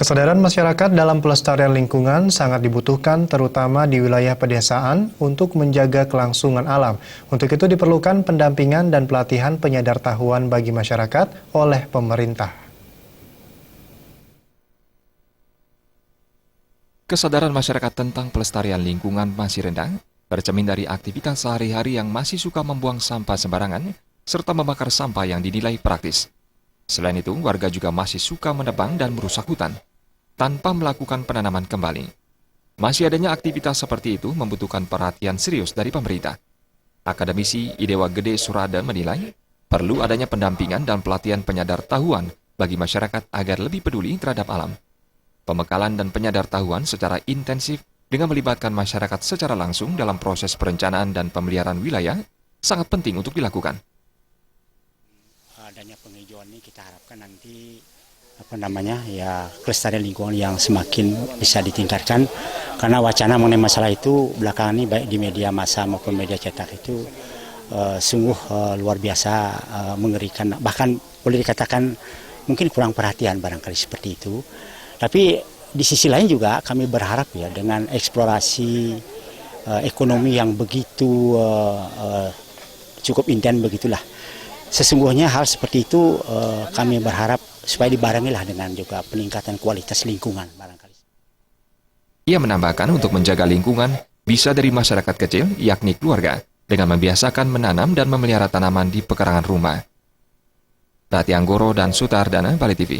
Kesadaran masyarakat dalam pelestarian lingkungan sangat dibutuhkan terutama di wilayah pedesaan untuk menjaga kelangsungan alam. Untuk itu diperlukan pendampingan dan pelatihan penyadartahuan bagi masyarakat oleh pemerintah. Kesadaran masyarakat tentang pelestarian lingkungan masih rendah, bercermin dari aktivitas sehari-hari yang masih suka membuang sampah sembarangan, serta membakar sampah yang dinilai praktis. Selain itu, warga juga masih suka menebang dan merusak hutan, tanpa melakukan penanaman kembali. Masih adanya aktivitas seperti itu membutuhkan perhatian serius dari pemerintah. Akademisi Idewa Gede Surada menilai, perlu adanya pendampingan dan pelatihan penyadartahuan bagi masyarakat agar lebih peduli terhadap alam. Pembekalan dan penyadartahuan secara intensif dengan melibatkan masyarakat secara langsung dalam proses perencanaan dan pemeliharaan wilayah sangat penting untuk dilakukan. Adanya penghijauan ini kita harapkan nanti kelestarian lingkungan yang semakin bisa ditingkatkan, karena wacana mengenai masalah itu belakangan ini baik di media massa maupun media cetak itu sungguh luar biasa mengerikan, bahkan boleh dikatakan mungkin kurang perhatian barangkali seperti itu. Tapi di sisi lain juga kami berharap ya dengan eksplorasi ekonomi yang begitu cukup intens begitulah. Sesungguhnya hal seperti itu kami berharap supaya dibarengilah dengan juga peningkatan kualitas lingkungan barangkali. Ia menambahkan untuk menjaga lingkungan bisa dari masyarakat kecil, yakni keluarga, dengan membiasakan menanam dan memelihara tanaman di pekarangan rumah. Rati Anggoro dan Sutardana, Bali TV.